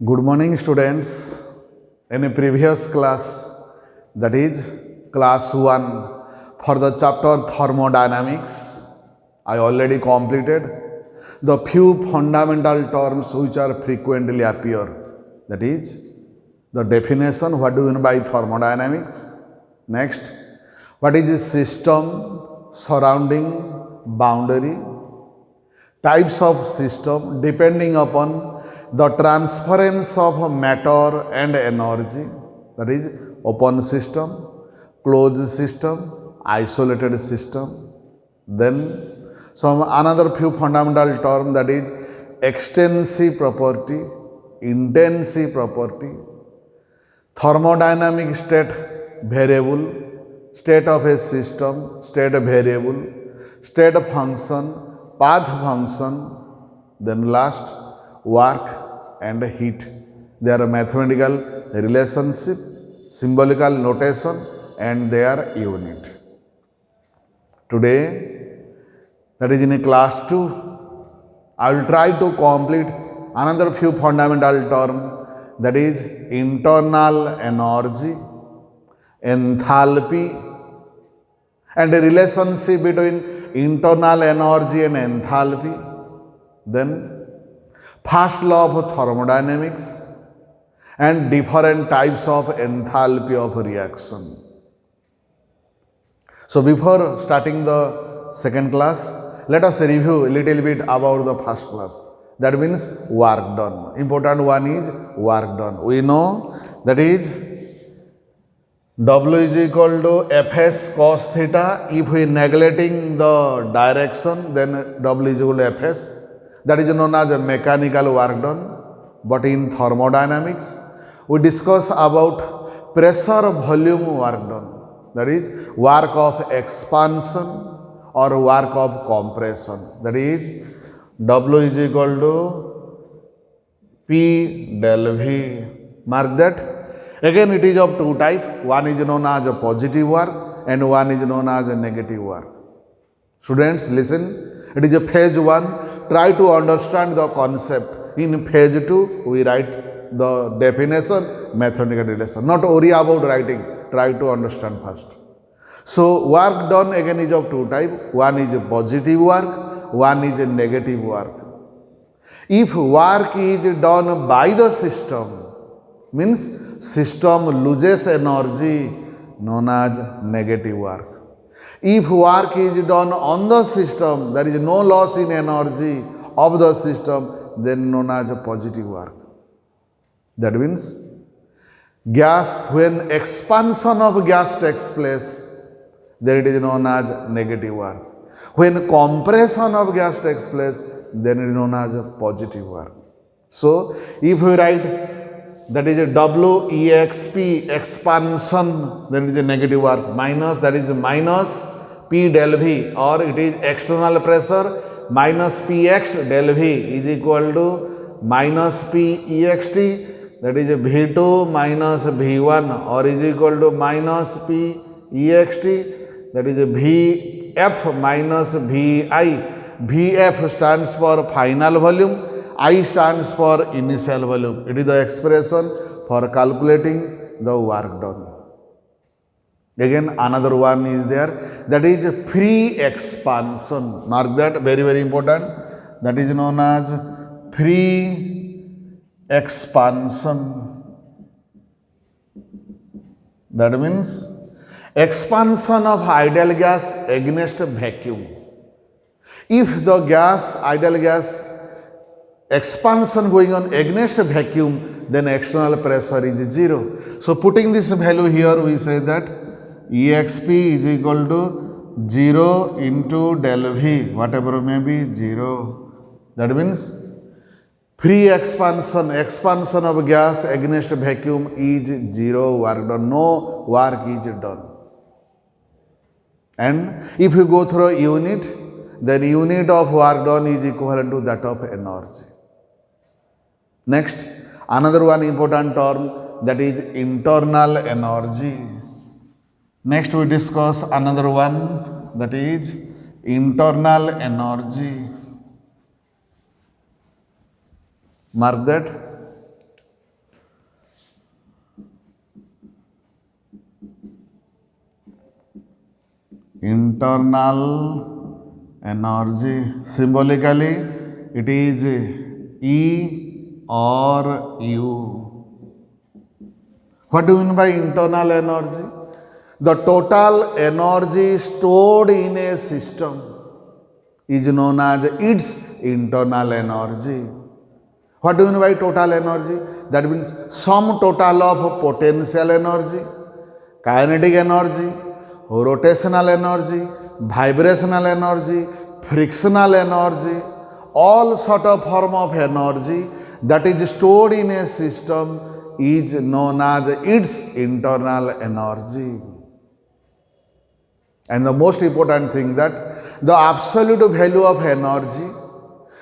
Good morning, students. In a previous class, that is class 1, for the chapter thermodynamics, I already completed the few fundamental terms which are frequently appear. That is the definition, what do you mean by thermodynamics? Next, what is a system surrounding boundary? Types of system depending upon the transference of matter and energy, that is open system, closed system, isolated system. Then some another few fundamental term, that is extensive property, intensive property, thermodynamic state variable, state of a system, state variable, state function, path function, then last work and heat. They are mathematical relationship, symbolical notation, and they are unit. Today, that is in class 2, I will try to complete another few fundamental term, that is internal energy, enthalpy, and the relationship between internal energy and enthalpy. Then first law of thermodynamics and different types of enthalpy of reaction. So before starting the second class, let us review a little bit about the first class. That means work done. Important one is work done. We know that is W is equal to Fs cos theta. If we neglecting the direction, then W is equal to Fs. That is known as a mechanical work done. But in thermodynamics, we discuss about pressure volume work done. That is work of expansion or work of compression. That is W is equal to P del V. Mark that. Again, it is of two types. One is known as a positive work and one is known as a negative work. Students, listen. It is a phase 1. Try to understand the concept. In phase 2, we write the definition, mathematical relation. Not worry about writing. Try to understand first. So, work done again is of two types. One is a positive work, one is a negative work. If work is done by the system, means system loses energy, known as negative work. If work is done on the system, there is no loss in energy of the system, then known as a positive work. That means gas, when expansion of gas takes place, then it is known as negative work. When compression of gas takes place, then it is known as a positive work. So, if we write that is a WEXP expansion, then it is a negative work, minus, that is minus P del V, or it is external pressure minus Px del V is equal to minus Pext, that is V2 minus V1, or is equal to minus Pext, that is Vf minus Vi. Vf stands for final volume, I stands for initial volume. It is the expression for calculating the work done. Again, another one is there, that is free expansion. Mark that, very, very important. That is known as free expansion. That means expansion of ideal gas against vacuum. If the gas, ideal gas, expansion going on against vacuum, then external pressure is 0. So putting this value here, we say that EXP is equal to 0 into del V, whatever may be 0. That means free expansion, expansion of gas against vacuum is 0 work done, no work is done. And if you go through a unit, then unit of work done is equivalent to that of energy. Next, another one important term, that is internal energy. Next, we discuss another one, that is internal energy. Mark that. internal energy. Symbolically, it is E or U. What do you mean by internal energy? The total energy stored in a system is known as its internal energy. What do you mean by total energy? That means sum total of potential energy, kinetic energy, rotational energy, vibrational energy, frictional energy, all sort of form of energy that is stored in a system is known as its internal energy. And the most important thing that the absolute value of energy,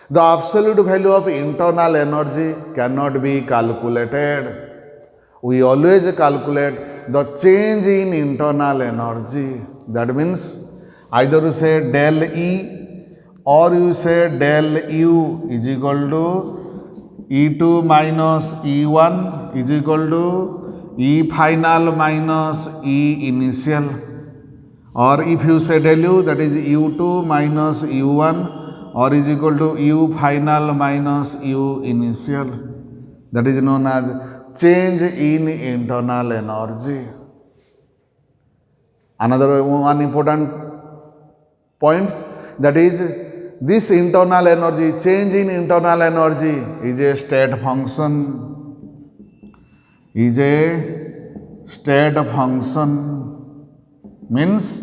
the absolute value of internal energy cannot be calculated. We always calculate the change in internal energy. That means either you say del E or you say del U is equal to E2 minus E1 is equal to E final minus E initial. Or if you say del U, that is U2 minus U1 or is equal to U final minus U initial. That is known as change in internal energy. Another one important point, that is this internal energy, change in internal energy is a state function. Is a state function. Means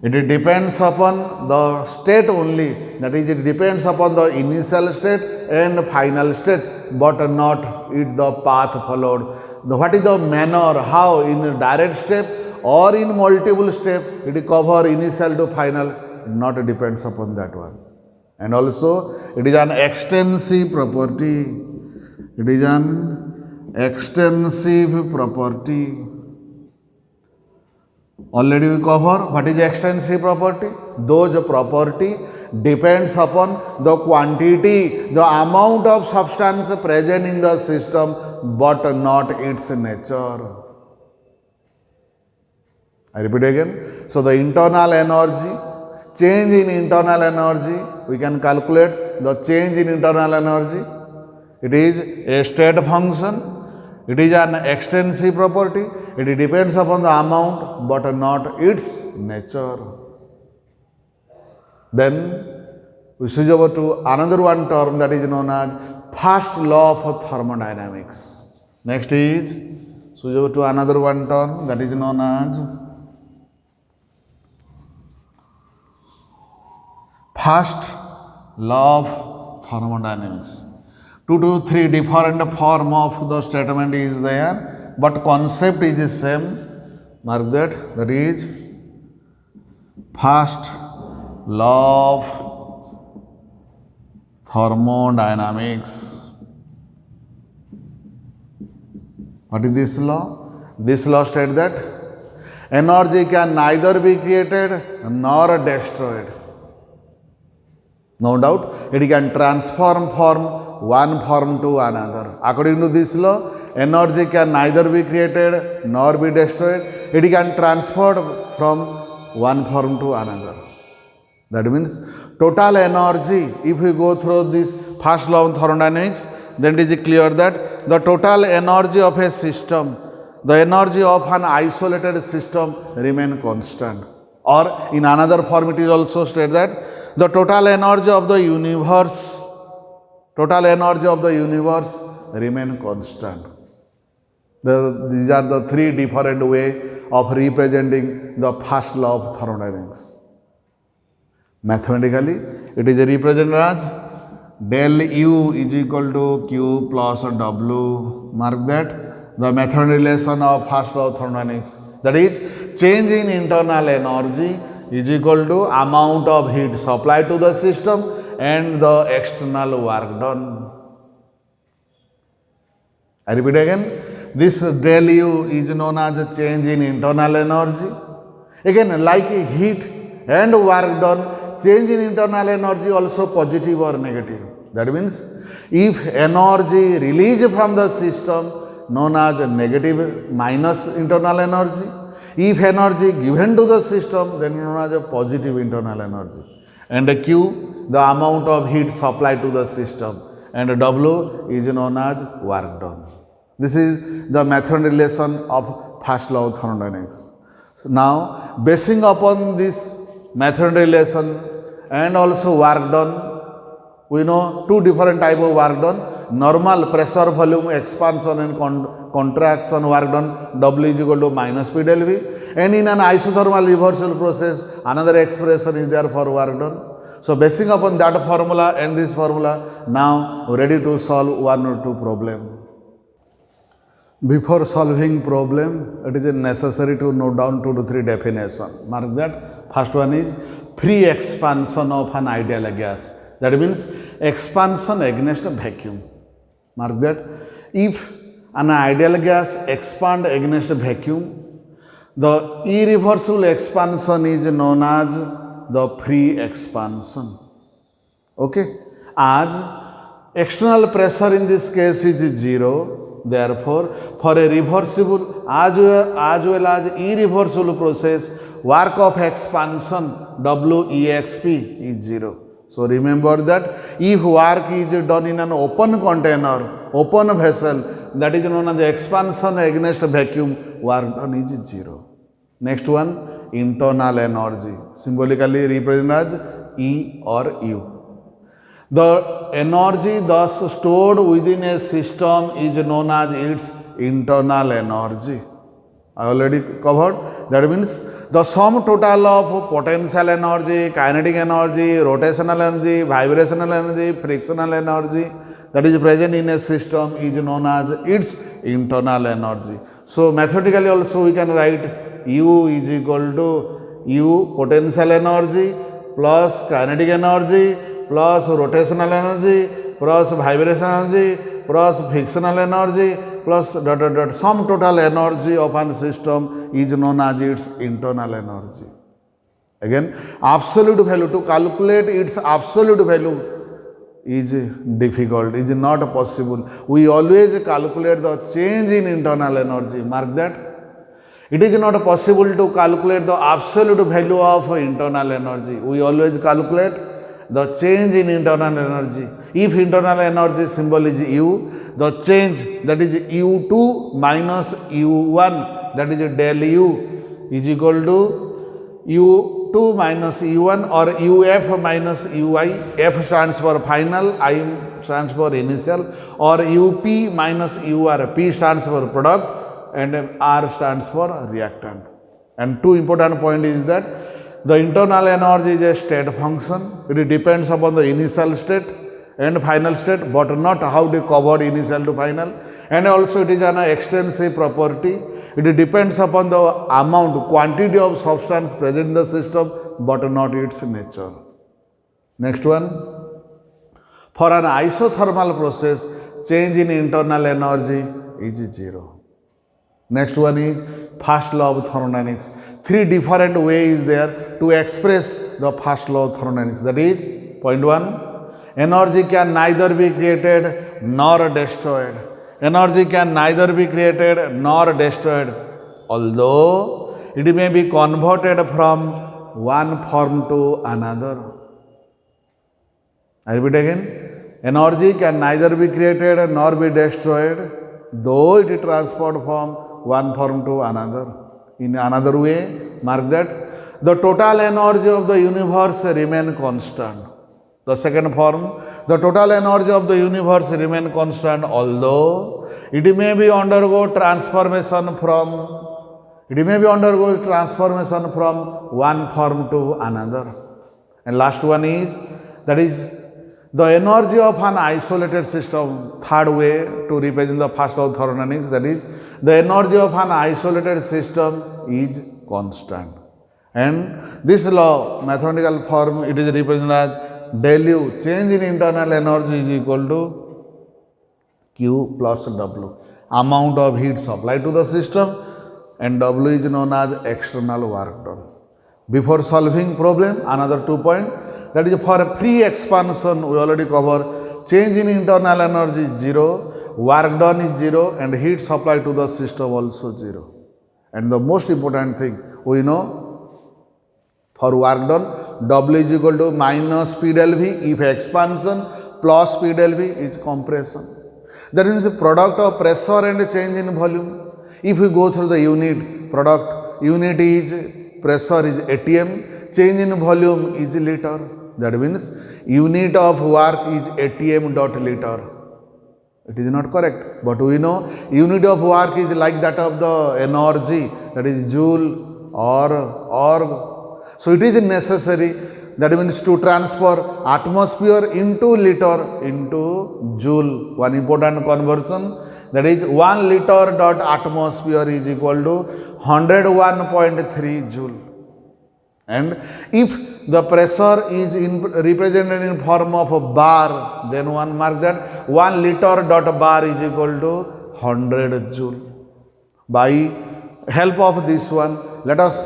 it depends upon the state only, that is it depends upon the initial state and final state, but not it the path followed. What is the manner, how in a direct step or in multiple step it cover initial to final, not depends upon that one. And also it is an extensive property. It is an extensive property. Already we cover what is extensive property. Those property depends upon the quantity, the amount of substance present in the system, but not its nature. I repeat again. So the internal energy, change in internal energy, we can calculate the change in internal energy. It is a state function. It is an extensive property. It depends upon the amount but not its nature. Then we switch over to another one term that is known as first law of thermodynamics. Next is switch over to another one term that is known as first law of thermodynamics. 2 to 3 different form of the statement is there, but concept is the same. Mark that. That is first law of thermodynamics. What is this law? This law states that energy can neither be created nor destroyed. No doubt, it can transform from one form to another. According to this law, energy can neither be created nor be destroyed. It can transfer from one form to another. That means total energy, if we go through this first law of thermodynamics, then it is clear that the total energy of a system, the energy of an isolated system remain constant. Or in another form it is also stated that the total energy of the universe remain constant. These are the three different ways of representing the first law of thermodynamics. Mathematically, it is represented as del U is equal to Q plus W. Mark that. The mathematical relation of first law of thermodynamics. That is, change in internal energy is equal to amount of heat supplied to the system and the external work done. I repeat again. This del U is known as a change in internal energy. Again, like heat and work done, change in internal energy also positive or negative. That means, if energy released from the system known as negative minus internal energy, If energy given to the system, then known as a positive internal energy. And Q, the amount of heat supplied to the system. And W is known as work done. This is the method relation of first law of thermodynamics. So now, basing upon this method relation and also work done, we know two different type of work done. Normal pressure volume expansion and contraction work done, W is equal to minus P del V. And in an isothermal reversal process, another expression is there for work done. So basing upon that formula and this formula, now ready to solve one or two problem. Before solving problem, it is necessary to note down 2 to 3 definition. Mark that. First one is free expansion of an ideal gas. That means expansion against a vacuum. Mark that. If an ideal gas expand against a vacuum, the irreversible expansion is known as the free expansion. Okay. As external pressure in this case is 0. Therefore, for a reversible as well as irreversible process, work of expansion WEXP is 0. So remember that if work is done in an open container, open vessel, that is known as expansion against vacuum, work done is 0. Next one, internal energy, symbolically represented as E or U. The energy thus stored within a system is known as its internal energy. I already covered. That means the sum total of potential energy, kinetic energy, rotational energy, vibrational energy, frictional energy that is present in a system is known as its internal energy. So mathematically also we can write U is equal to U potential energy plus kinetic energy plus rotational energy plus vibrational energy plus frictional energy plus sum total energy of an system is known as its internal energy. Again, absolute value, to calculate its absolute value is difficult, is not possible. We always calculate the change in internal energy. Mark that. It is not possible to calculate the absolute value of internal energy. We always calculate the change in internal energy. If internal energy symbol is U, the change, that is U2 minus U1, that is del U, is equal to U2 minus U1 or UF minus UI. F stands for final, I stands for initial, or UP minus UR. P stands for product and R stands for reactant. And two important point is that the internal energy is a state function. It depends upon the initial state and final state, but not how they covered initial to final. And also it is an extensive property. It depends upon the amount, quantity of substance present in the system, but not its nature. Next one. For an isothermal process, change in internal energy is 0. Next one is first law of thermodynamics. 3 different ways there to express the first law of thermodynamics. That is, point 1, energy can neither be created nor destroyed. Energy can neither be created nor destroyed, although it may be converted from one form to another. I repeat again, energy can neither be created nor be destroyed, though it is transferred from one form to another. In another way, mark that the total energy of the universe remain constant. The second form, the total energy of the universe remain constant, although it may be undergo transformation from one form to another. And last one is, that is the energy of an isolated system. Third way to represent the first law of thermodynamics, that is, the energy of an isolated system is constant. And this law, mathematical form, it is represented as del U, change in internal energy is equal to Q plus W, amount of heat supplied to the system, and W is known as external work done. Before solving problem, another 2 points. That is, for a free expansion, we already cover, change in internal energy is 0, work done is 0, and heat supplied to the system also 0. And the most important thing, we know for work done, W is equal to minus P del V if expansion plus P del V is compression. That means the product of pressure and change in volume. If we go through the unit, product unit is pressure is ATM, change in volume is liter. That means unit of work is ATM dot liter. It is not correct, but we know unit of work is like that of the energy, that is joule or so it is necessary, that means to transfer atmosphere into liter into joule. One important conversion, that is 1 liter dot atmosphere is equal to 101.3 joule. And if the pressure is represented in form of a bar, then one mark that 1 liter dot bar is equal to 100 joule. By help of this one, let us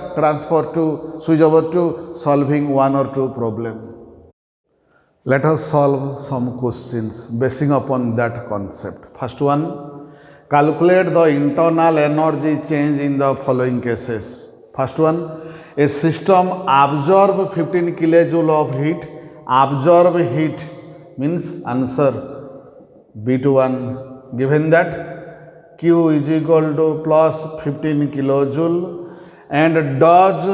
switch over to solving one or two problems. Let us solve some questions basing upon that concept. First one, calculate the internal energy change in the following cases. First one, a system absorb 15 kilojoule of heat. Absorb heat means answer B21. Given that Q is equal to plus 15 kilojoule and does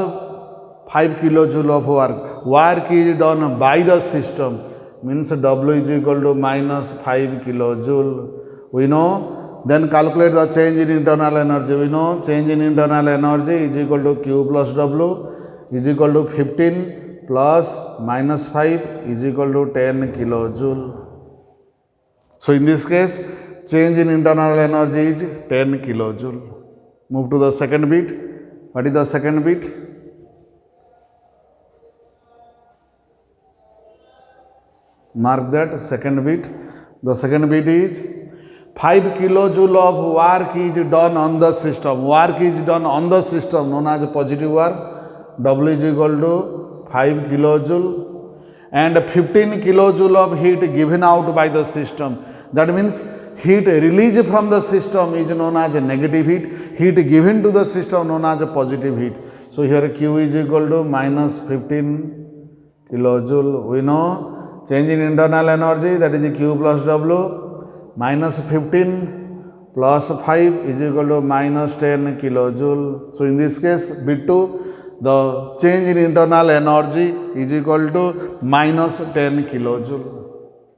5 kilojoule of work. Work is done by the system means W is equal to minus 5 kilojoule. We know, then calculate the change in internal energy. We know change in internal energy is equal to Q plus W is equal to 15 plus minus 5 is equal to 10 kilojoule. So in this case, change in internal energy is 10 kilojoule. Move to the second bit. What is the second bit? Mark that second bit. The second bit is 5 kilojoule of work is done on the system. Work is done on the system known as positive work. W is equal to 5 kilojoule and 15 kilojoule of heat given out by the system. That means heat released from the system is known as a negative heat. Heat given to the system known as a positive heat. So here Q is equal to minus 15 kilojoule. We know change in internal energy, that is Q plus W, minus 15 plus 5 is equal to minus 10 kilojoule. So in this case bit 2, the change in internal energy is equal to minus 10 kilojoule.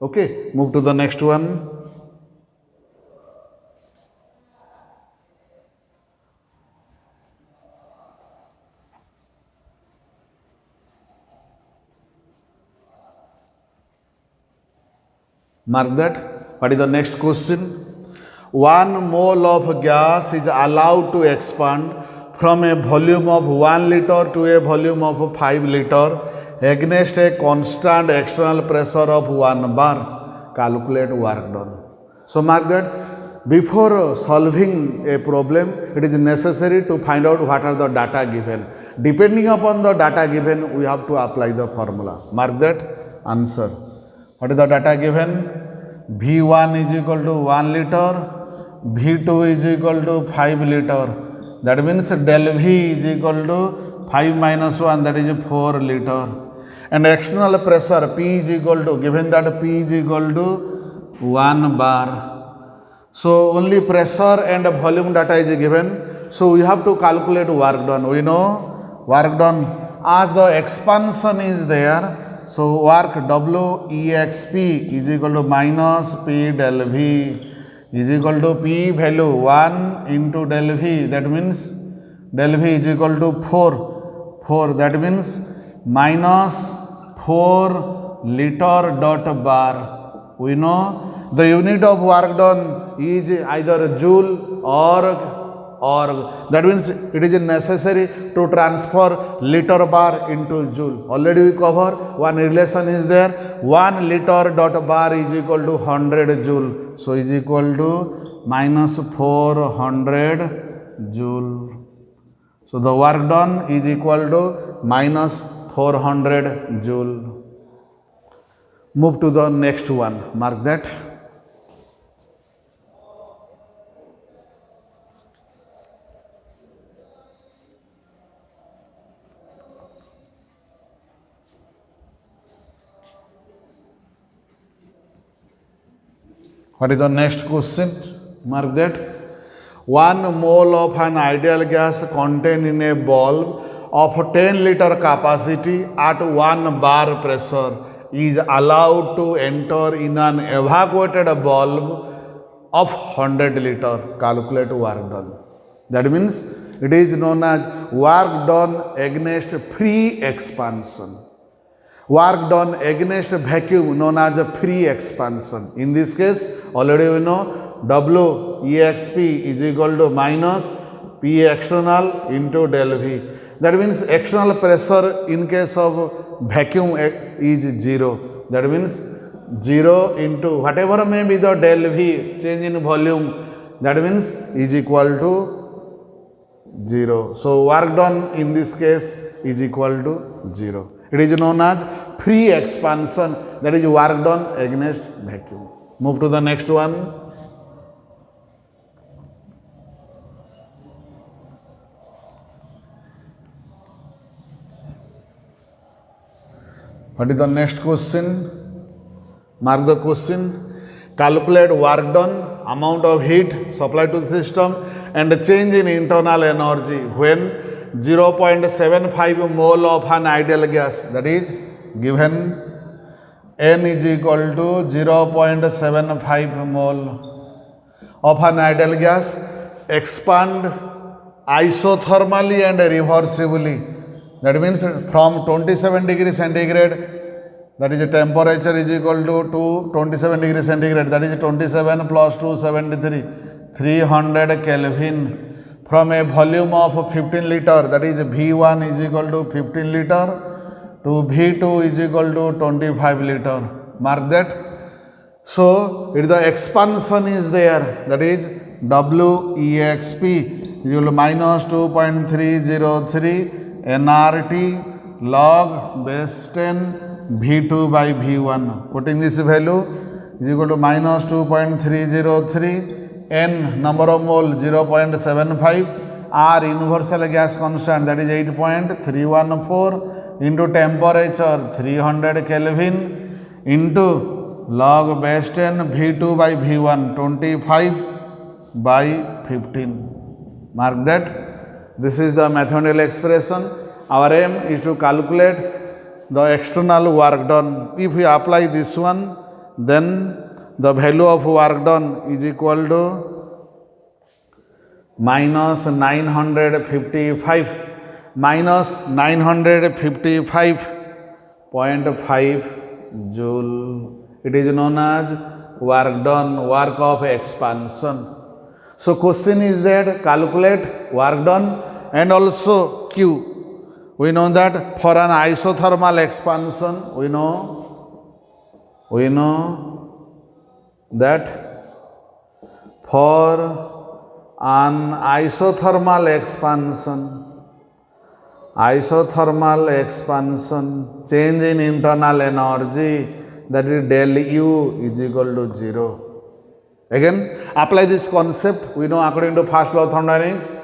Okay, move to the next one. Mark that. What is the next question? 1 mole of gas is allowed to expand from a volume of 1 liter to a volume of 5 liter against a constant external pressure of 1 bar. Calculate work done. So mark that before solving a problem, it is necessary to find out what are the data given. Depending upon the data given, we have to apply the formula. Mark that answer. What is the data given? V1 is equal to 1 liter, V2 is equal to 5 liter. That means del V is equal to 5 minus 1, that is 4 liter. And external pressure P is equal to, given that P is equal to 1 bar. So only pressure and volume data is given. So we have to calculate work done. We know work done as the expansion is there. So work W exp is equal to minus P del V is equal to P value 1 into del V. That means del V is equal to 4. That means minus 4 liter dot bar. We know the unit of work done is either joule or that means it is necessary to transfer liter bar into joule. Already we cover one relation is there. 1 liter dot bar is equal to 100 joule. So is equal to minus 400 joule. So the work done is equal to minus 400 joule. Move to the next one. Mark that. What is the next question? Mark that. 1 mole of an ideal gas contained in a bulb of 10-liter capacity at 1 bar pressure is allowed to enter in an evacuated bulb of 100-liter. Calculate work done. That means it is known as work done against free expansion. Work done against vacuum known as a free expansion. In this case, already we know W exp is equal to minus P external into del V. That means external pressure in case of vacuum is 0. That means 0 into whatever may be the del V, change in volume, that means is equal to 0. So work done in this case is equal to 0. It is known as free expansion, that is work done against vacuum. Move to the next one. What is the next question? Mark the question. Calculate work done, amount of heat supplied to the system and change in internal energy when 0.75 mole of an ideal gas, that is given N is equal to 0.75 mole of an ideal gas expand isothermally and reversibly. That means from 27 degrees centigrade, that is temperature is equal to 27 degrees centigrade, that is 27 plus 273, 300 Kelvin, from a volume of 15 liter, that is V1 is equal to 15 liter to V2 is equal to 25 liter. Mark that. So it is the expansion is there, that is W exp is equal to minus 2.303 nRT log base 10 V2 by V1. Putting this value is equal to minus 2.303, N number of mole 0.75, R universal gas constant, that is 8.314 into temperature 300 Kelvin into log base 10 V2 by V1 25 by 15. Mark that. This is the mathematical expression. Our aim is to calculate the external work done. If we apply this one, then the value of work done is equal to minus 955 minus 955.5 joule. It is known as work done, work of expansion. So question is that calculate work done and also Q. We know that for an isothermal expansion, we know that for an isothermal expansion, change in internal energy, that is del U is equal to 0. Again, apply this concept. We know according to first law of thermodynamics,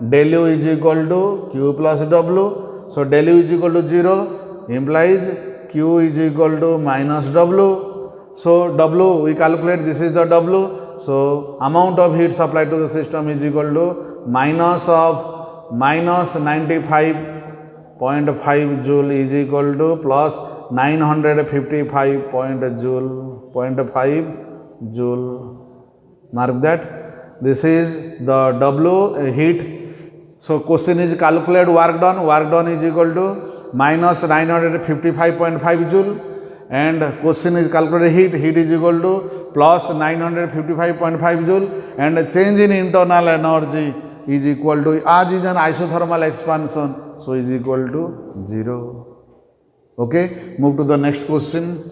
del U is equal to Q plus W. So del U is equal to 0 implies Q is equal to minus W. So W we calculate, this is the W. So amount of heat supplied to the system is equal to minus 95.5 joule is equal to plus 955.5 joule. Mark that. This is the W heat. So question is calculate work done. Work done is equal to minus 955.5 joule, and question is calculate heat. Heat is equal to plus 955.5 joule, and change in internal energy is equal to, as is an isothermal expansion, so is equal to 0. Okay, move to the next question.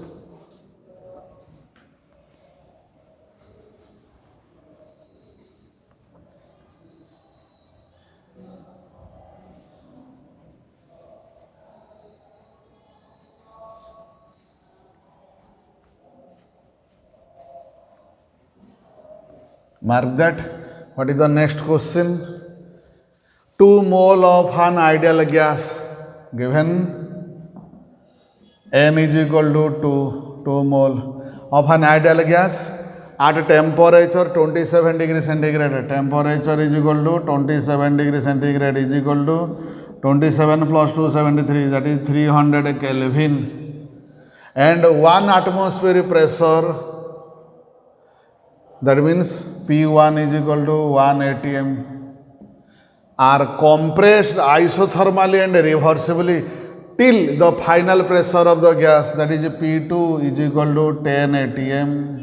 Mark that. What is the next question? 2 mole of an ideal gas given N is equal to 2 mole of an ideal gas at temperature 27 degree centigrade, temperature is equal to 27 degree centigrade is equal to 27 plus 273, that is 300 Kelvin, and 1 atmosphere pressure, that means P1 is equal to 1 atm, are compressed isothermally and reversibly till the final pressure of the gas, that is P2 is equal to 10 atm.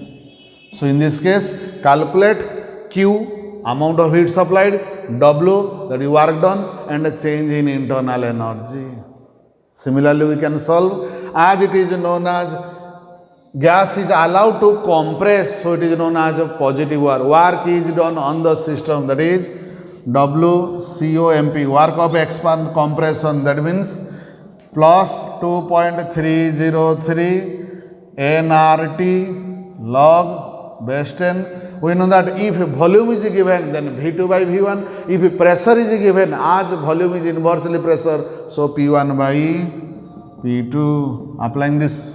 So in this case, calculate Q, amount of heat supplied, W, that is work done, and a change in internal energy. Similarly, we can solve as it is known as gas is allowed to compress, so it is known as a positive work. Work is done on the system, that is WCOMP, work of expand compression, that means plus 2.303 nRT log base 10. We know that if volume is given, then V2 by V1. If pressure is given, as volume is inversely pressure, so P1 by P2. Applying this,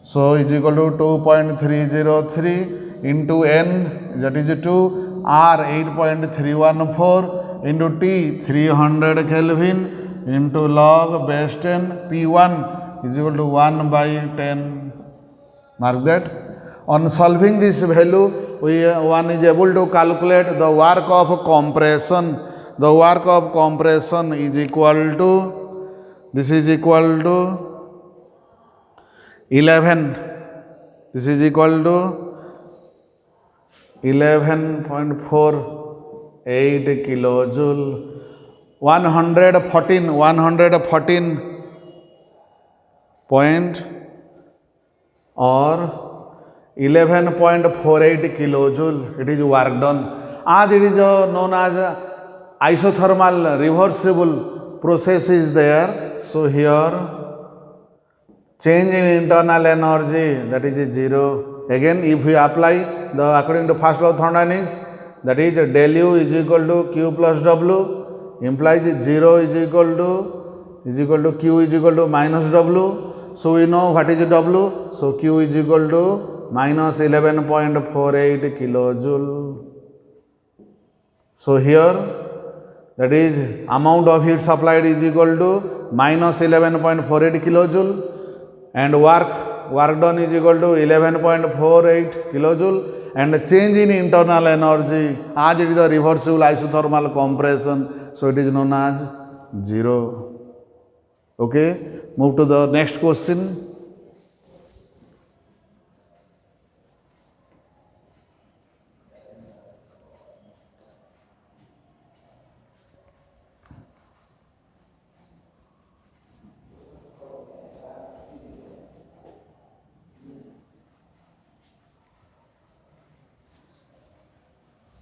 so is equal to 2.303 into N, that is 2, R 8.314 into T 300 Kelvin into log base 10, P1 is equal to 1 by 10. Mark that. On solving this value, one is able to calculate the work of compression. The work of compression is equal to, this is equal to 11, this is equal to 11.48 kilojoule, 114 point or 11.48 kilojoule, it is work done. As it is known as isothermal reversible process is there, so here change in internal energy, that is 0. Again, if we apply the according to first law of thermodynamics, that is del U is equal to Q plus W, implies 0 is equal to Q is equal to minus W. So we know what is W, so Q is equal to minus 11.48 kilojoule. So here, that is amount of heat supplied is equal to minus 11.48 kilojoule, and work done is equal to 11.48 kilojoule, and change in internal energy, as it is a reversible isothermal compression, so it is known as 0. Okay, move to the next question.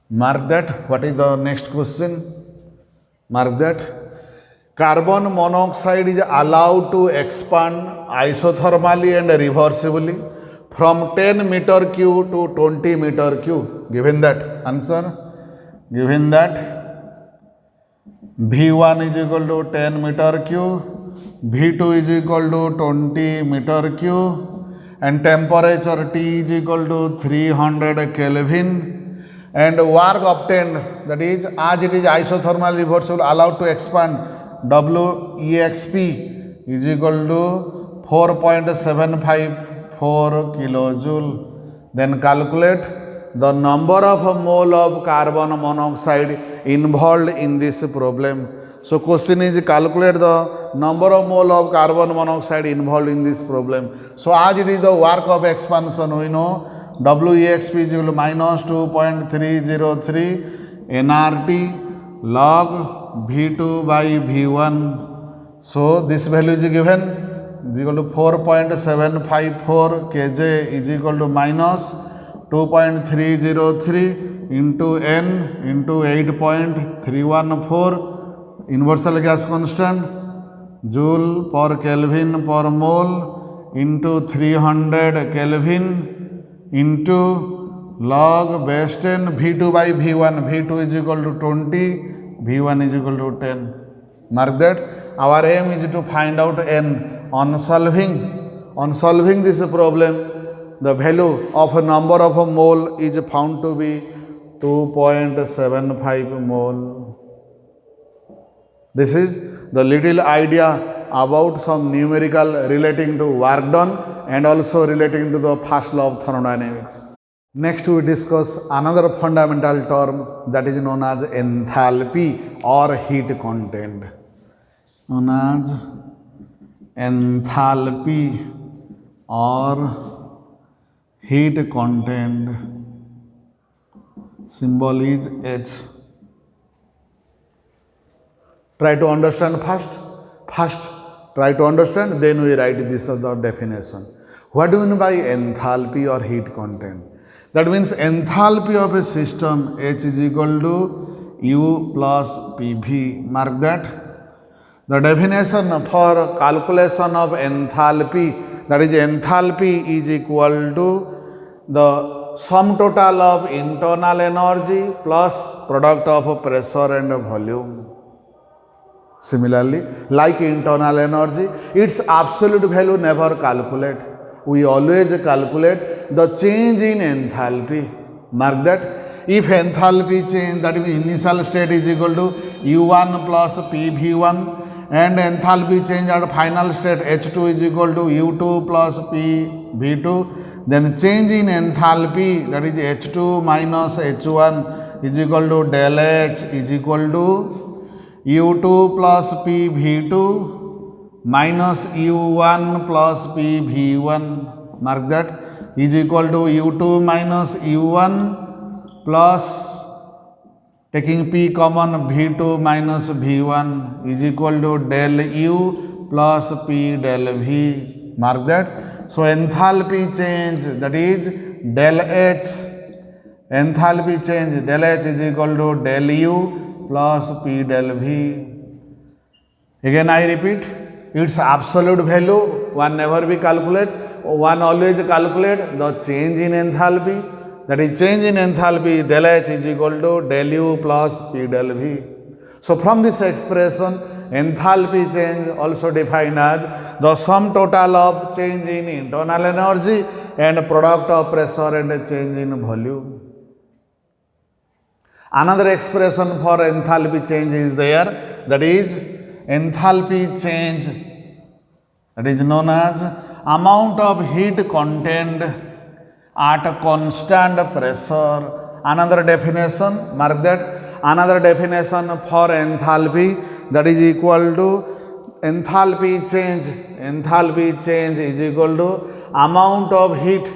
Mark that. What is the next question? Mark that. Carbon monoxide is allowed to expand isothermally and reversibly from 10 meter cube to 20 meter cube. Given that, answer, given that V1 is equal to 10 meter cube, V2 is equal to 20 meter cube, and temperature T is equal to 300 Kelvin, and work obtained, that is as it is isothermal reversible allowed to expand, WEXP is equal to 4.754 kilojoule. Then calculate the number of mole of carbon monoxide involved in this problem. So question is calculate the number of mole of carbon monoxide involved in this problem. So as it is the work of expansion, we know WEXP is equal to minus 2.303 nRT log V2 by V1. So this value is given is equal to 4.754 kJ is equal to minus 2.303 into N into 8.314 universal gas constant joule per Kelvin per mole into 300 Kelvin into log base 10 V2 by V1. V2 is equal to 20, V1 is equal to 10. Mark that. Our aim is to find out N. On solving this problem, the value of a number of a mole is found to be 2.75 mole. This is the little idea about some numerical relating to work done and also relating to the first law of thermodynamics. Next we discuss another fundamental term that is known as enthalpy or heat content. Known as enthalpy or heat content. Symbol is H. Try to understand first. Try to understand, then we write this as the definition. What do you mean by enthalpy or heat content? That means enthalpy of a system H is equal to U plus PV. Mark that. The definition for calculation of enthalpy, that is enthalpy is equal to the sum total of internal energy plus product of pressure and volume. Similarly, like internal energy, its absolute value never calculate. We always calculate the change in enthalpy. Mark that. If enthalpy change, that means initial state is equal to U1 plus PV1 and enthalpy change at final state H2 is equal to U2 plus PV2, then change in enthalpy, that is H2 minus H1 is equal to del H is equal to U2 plus PV2 minus U1 plus PV1. Mark that. Is equal to U2 minus U1 plus, taking P common, V2 minus V1 is equal to del U plus P del V. Mark that. So enthalpy change, that is del H. Enthalpy change del H is equal to del U plus P del V. Again I repeat, its absolute value one never be calculate, one always calculate the change in enthalpy, that is change in enthalpy del H is equal to del U plus P del V. So from this expression, enthalpy change also defined as the sum total of change in internal energy and product of pressure and change in volume. Another expression for enthalpy change is there, that is enthalpy change, that is known as amount of heat contained at constant pressure. Another definition, mark that, another definition for enthalpy, that is equal to enthalpy change is equal to amount of heat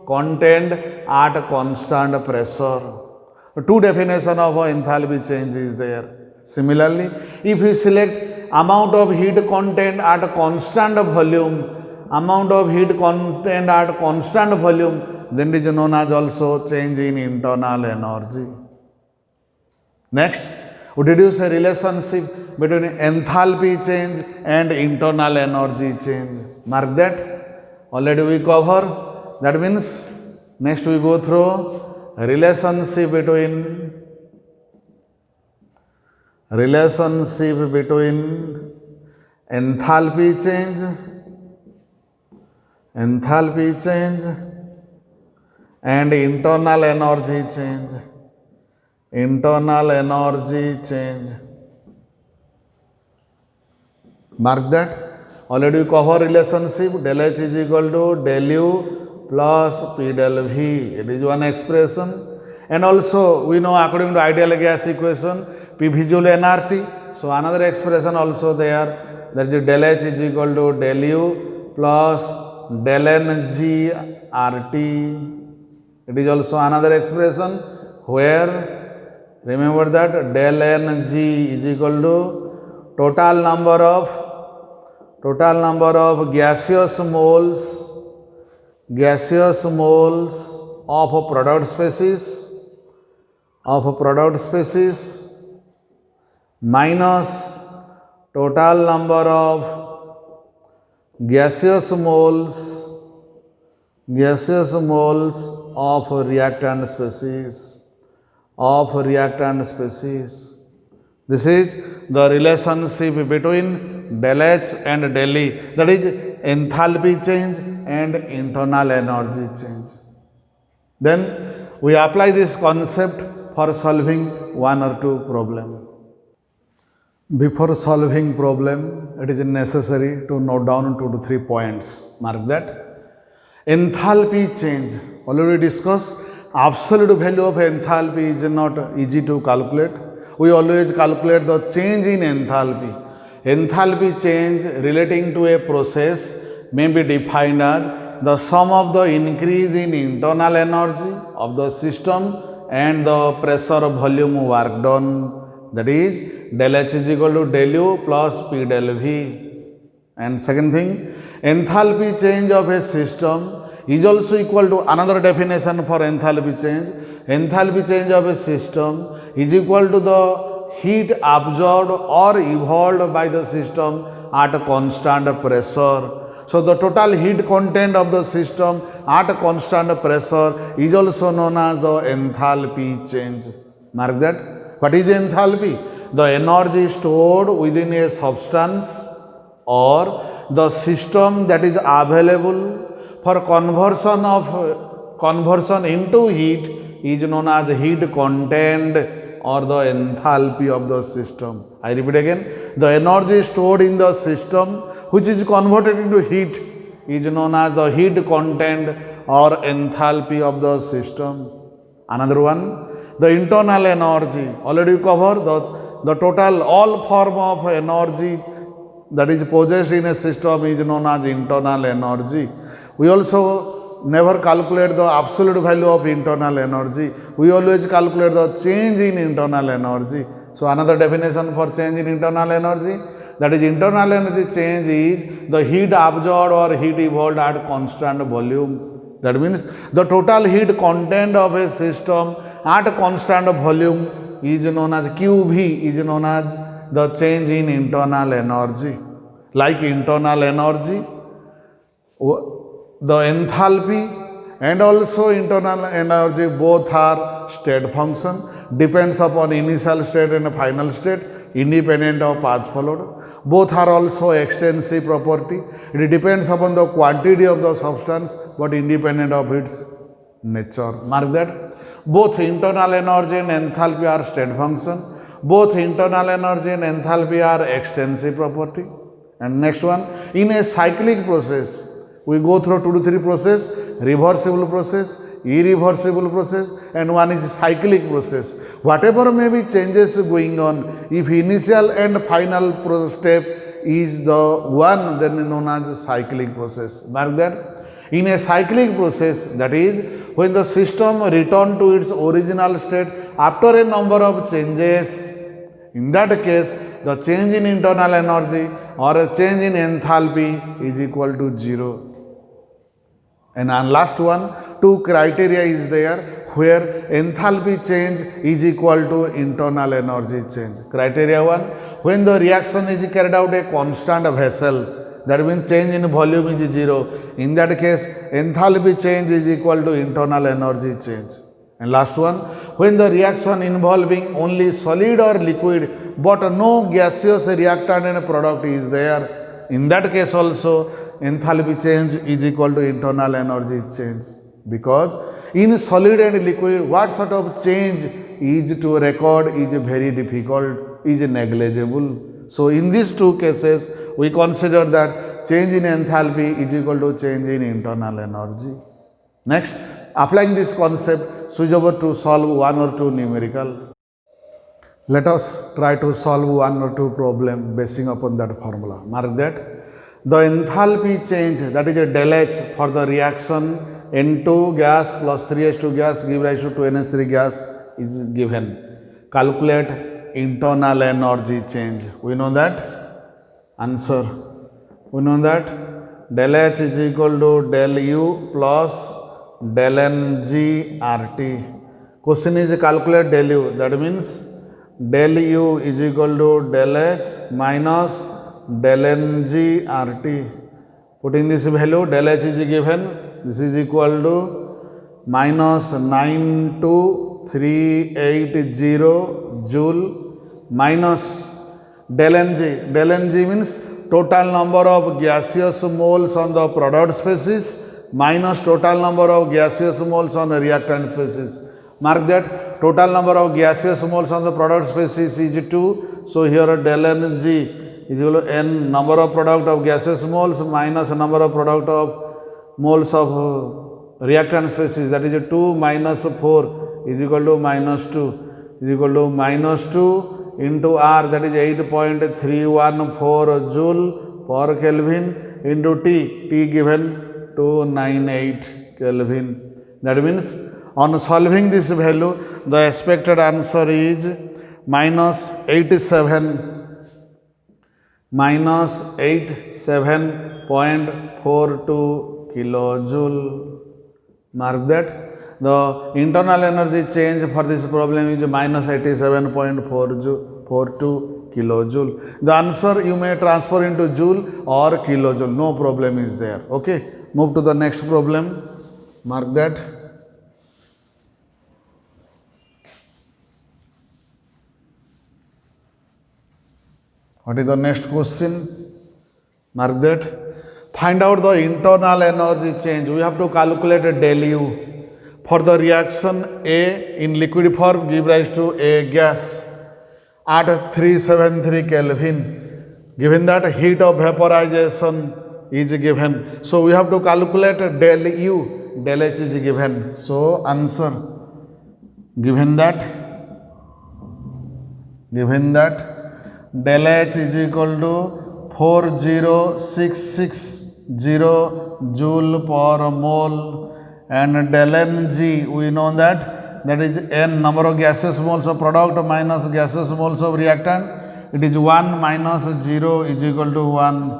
contained at constant pressure. Two definitions of enthalpy change is there. Similarly, if you select amount of heat content at constant volume, amount of heat content at constant volume, then it is known as also change in internal energy. Next, we deduce a relationship between enthalpy change and internal energy change. Mark that. Already we cover. That means next we go through relationship between enthalpy change and internal energy change. Mark that. Already we cover relationship del H is equal to del U plus P del V. It is one expression. And also we know according to ideal gas equation P visual nRT. So another expression also there, that is del H is equal to del U plus del Ng RT. It is also another expression where, remember that del Ng is equal to total number of gaseous moles of product species minus total number of gaseous moles of reactant species. This is the relationship between del H and del E. That is enthalpy change and internal energy change. Then we apply this concept for solving one or two problem. Before solving problem, it is necessary to note down 2 to 3 points. Mark that. Enthalpy change, already discussed. Absolute value of enthalpy is not easy to calculate. We always calculate the change in enthalpy. Enthalpy change relating to a process may be defined as the sum of the increase in internal energy of the system and the pressure volume work done. That is del H is equal to del U plus P del V. And second thing, enthalpy change of a system is also equal to another definition for enthalpy change. Enthalpy change of a system is equal to the heat absorbed or evolved by the system at a constant pressure. So the total heat content of the system at a constant pressure is also known as the enthalpy change. Mark that. What is enthalpy? The energy stored within a substance or the system that is available for conversion into heat is known as heat content or the enthalpy of the system. I repeat again, the energy stored in the system which is converted into heat is known as the heat content or enthalpy of the system. Another one, the internal energy, already covered the total all form of energy that is possessed in a system is known as internal energy. We also never calculate the absolute value of internal energy. We always calculate the change in internal energy. So another definition for change in internal energy, that is internal energy change is the heat absorbed or heat evolved at constant volume. That means the total heat content of a system at a constant volume is known as QV, is known as the change in internal energy. Like internal energy, the enthalpy and also internal energy both are state function, depends upon initial state and final state, independent of path followed. Both are also extensive property. It depends upon the quantity of the substance but independent of its nature. Mark that. Both internal energy and enthalpy are state function. Both internal energy and enthalpy are extensive property. And next one, in a cyclic process, we go through 2 to 3 process, reversible process, irreversible process, and one is cyclic process. Whatever may be changes going on, if initial and final step is the one, then known as cyclic process. Mark that. In a cyclic process, that is when the system returns to its original state after a number of changes, in that case, the change in internal energy or a change in enthalpy is equal to 0. And last one, 2 criteria is there where enthalpy change is equal to internal energy change. Criteria 1, when the reaction is carried out a constant vessel, that means change in volume is 0. In that case, enthalpy change is equal to internal energy change. And last one, when the reaction involving only solid or liquid but no gaseous reactant and product is there, in that case also enthalpy change is equal to internal energy change. Because in solid and liquid, what sort of change is to record is very difficult, is negligible. So in these 2 cases, we consider that change in enthalpy is equal to change in internal energy. Next, applying this concept, switch over to solve 1 or 2 numerical. Let us try to solve 1 or 2 problem basing upon that formula. Mark that. The enthalpy change, that is a del H for the reaction N2 gas plus 3H2 gas give rise to 2NH3 gas is given. Calculate internal energy change. We know that. Answer. We know that del H is equal to del U plus del NG RT. Question is calculate del U. That means del U is equal to del H minus del NG RT. Putting this value, del H is given. This is equal to minus 92380 joule minus del NG. Del NG means total number of gaseous moles on the product species minus total number of gaseous moles on the reactant species. Mark that total number of gaseous moles on the product species is 2. So here del Ng is equal to n number of product of gaseous moles minus number of product of moles of reactant species, that is 2 minus 4 is equal to minus 2 is equal to minus 2 into R, that is 8.314 joule per Kelvin into T given to 98 Kelvin. That means on solving this value, the expected answer is minus 87.42 kilojoule. Mark that. The internal energy change for this problem is minus 87.42 kilojoule. The answer you may transfer into joule or kilojoule. No problem is there. Okay. Move to the next problem. Mark that. What is the next question? Mark that. Find out the internal energy change. We have to calculate del U. For the reaction A in liquid form give rise to a gas at 373 Kelvin. Given that heat of vaporization is given. So we have to calculate del U. Del H is given. So answer, given that del H is equal to 40660 joule per mole, and del Ng we know that is n number of gaseous moles of product minus gaseous moles of reactant. It is 1 minus 0 is equal to 1,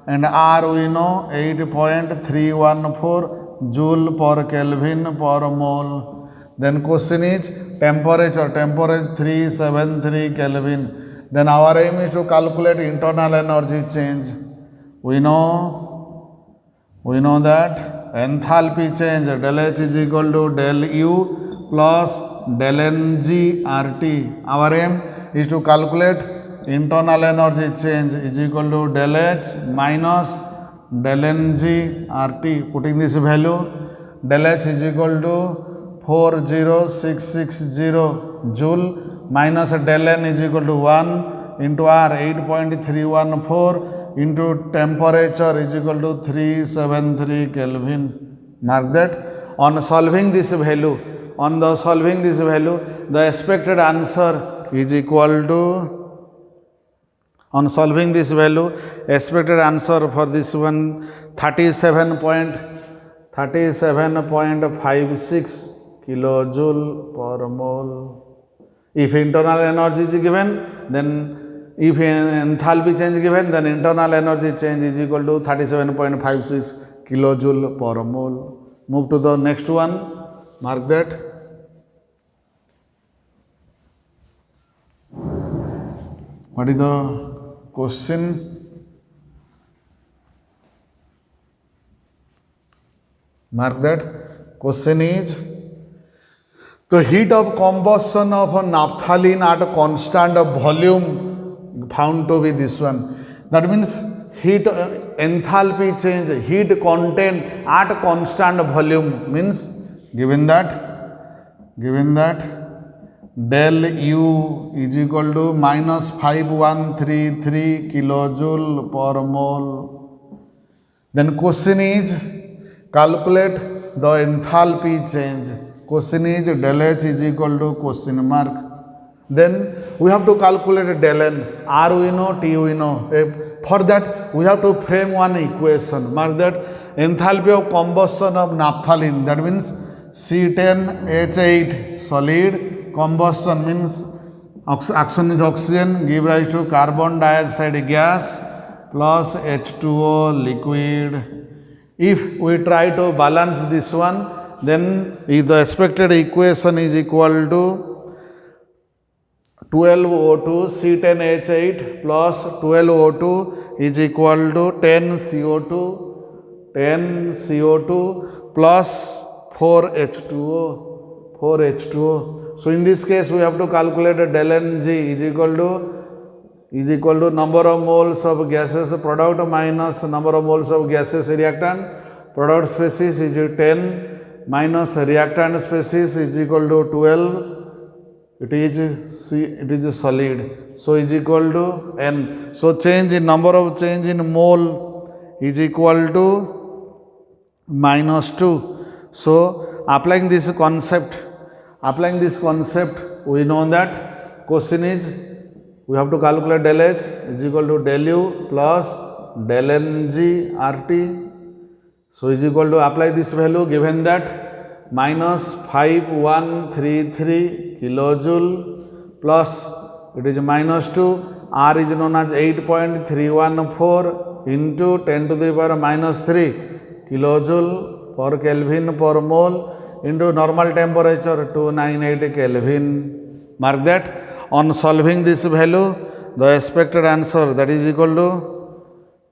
and R we know 8.314 joule per Kelvin per mole. Then question is temperature 373 Kelvin. Then our aim is to calculate internal energy change. We know that enthalpy change del H is equal to del U plus del Ng RT. Our aim is to calculate internal energy change is equal to del H minus del Ng RT. Putting this value, del H is equal to 40660 joule minus del N is equal to 1 into R 8.314 into temperature is equal to 373 Kelvin. Mark that. On solving this value, the expected answer is equal to, on solving this value, expected answer for this one 37.56 kilojoule per mole. If internal energy is given, then if enthalpy change given, then internal energy change is equal to 37.56 kilojoule per mole. Move to the next one. Mark that. What is the question? Mark that. Question is, the heat of combustion of naphthalene at constant volume found to be this one. That means heat enthalpy change, heat content at constant volume means given that del U is equal to minus 5133 kilojoule per mole. Then question is calculate the enthalpy change. Question is del H is equal to question mark. Then we have to calculate del N. R we know, T we know. For that we have to frame one equation. Mark that. Enthalpy of combustion of naphthalene, that means C10H8 solid, combustion means action with oxygen give rise to carbon dioxide gas plus H2O liquid. If we try to balance this one, then the expected equation is equal to 12O2 C10H8 plus 12O2 is equal to 10CO2 plus 4H2O. So in this case we have to calculate del Ng is equal to is equal to number of moles of gaseous product minus number of moles of gaseous reactant. Product species is 10 minus reactant species is equal to 12. It is solid. So is equal to n. So change in number of change in mole is equal to -2. So applying this concept, we know that question is we have to calculate del H is equal to del U plus del Ng RT. So is equal to apply this value given that -5133 kilojoule plus it is -2, R is known as 8.314 into 10 to the power -3 kilojoule per Kelvin per mole into normal temperature 298 Kelvin. Mark that. On solving this value, the expected answer that is equal to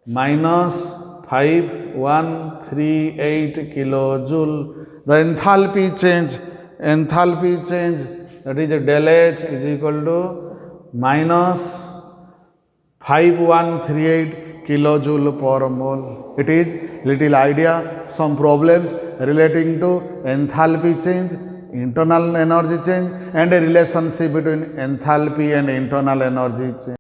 -5138 kilojoule. The enthalpy change that is del H is equal to -5138 kilojoule per mole. It is little idea, some problems relating to enthalpy change, internal energy change, and a relationship between enthalpy and internal energy change.